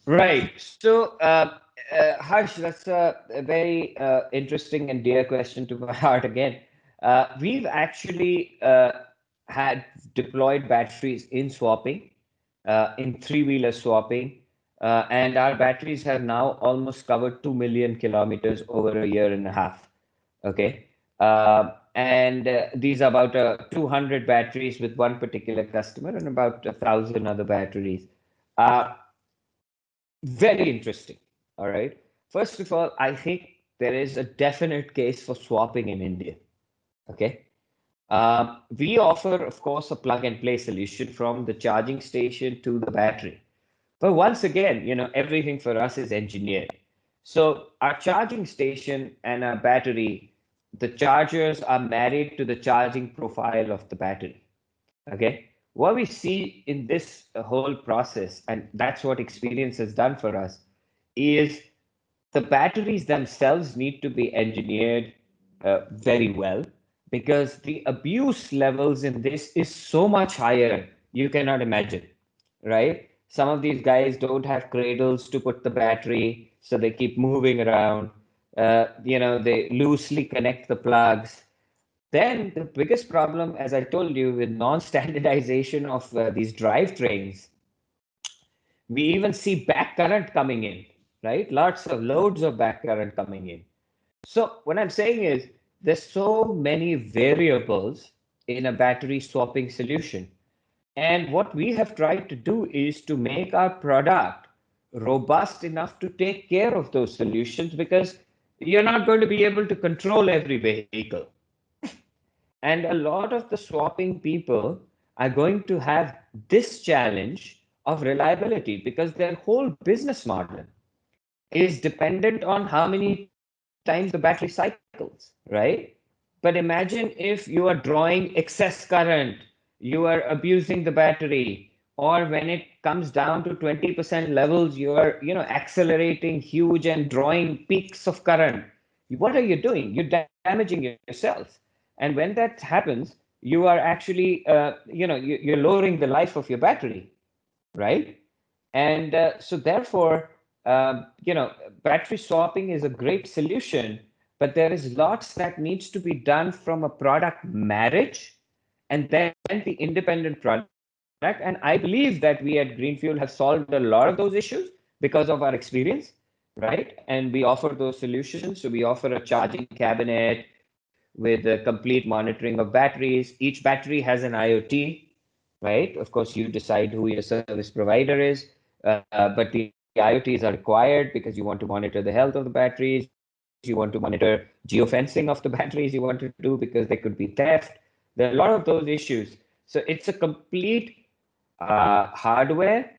Right. So, Harsh, that's a very interesting and dear question to my heart again. We've actually had deployed batteries in swapping, in three-wheeler swapping, and our batteries have now almost covered 2 million kilometers over a year and a half. Okay. And these are about 200 batteries with one particular customer and about 1,000 other batteries. Uh, Very interesting. All right. First of all, I think there is a definite case for swapping in India. Okay. We offer, of course, a plug and play solution from the charging station to the battery. But once again, everything for us is engineered. So our charging station and our battery, the chargers are married to the charging profile of the battery. Okay. What we see in this whole process, and that's what experience has done for us, is the batteries themselves need to be engineered very well because the abuse levels in this is so much higher you cannot imagine, right? Some of these guys don't have cradles to put the battery, so they keep moving around. They loosely connect the plugs. Then the biggest problem, as I told you, with non-standardization of these drivetrains, we even see back current coming in, right? Lots of loads of back current coming in. So what I'm saying is there's so many variables in a battery swapping solution. And what we have tried to do is to make our product robust enough to take care of those solutions because you're not going to be able to control every vehicle. And a lot of the swapping people are going to have this challenge of reliability because their whole business model is dependent on how many times the battery cycles, right? But imagine if you are drawing excess current, you are abusing the battery, or when it comes down to 20% levels, you are, accelerating huge and drawing peaks of current. What are you doing? You're damaging yourself. And when that happens, you are actually, you're lowering the life of your battery, right? And so therefore, battery swapping is a great solution, but there is lots that needs to be done from a product marriage and then the independent product. And I believe that we at Greenfuel have solved a lot of those issues because of our experience, right? And we offer those solutions. So we offer a charging cabinet with a complete monitoring of batteries. Each battery has an IoT, right? Of course, you decide who your service provider is, but the IoTs are required because you want to monitor the health of the batteries, you want to monitor geofencing of the batteries, you want to do because there could be theft. There are a lot of those issues. So it's a complete hardware,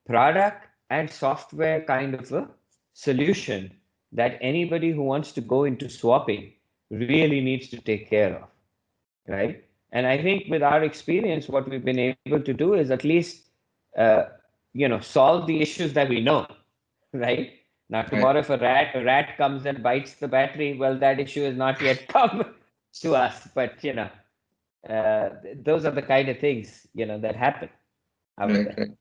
product, and software kind of a solution that anybody who wants to go into swapping really needs to take care of, right? And I think with our experience, what we've been able to do is at least, uh, solve the issues that we know, right? Now, Right. tomorrow, if a rat comes and bites the battery, well, that issue has not yet come to us. But those are the kind of things that happen out Right, there. right.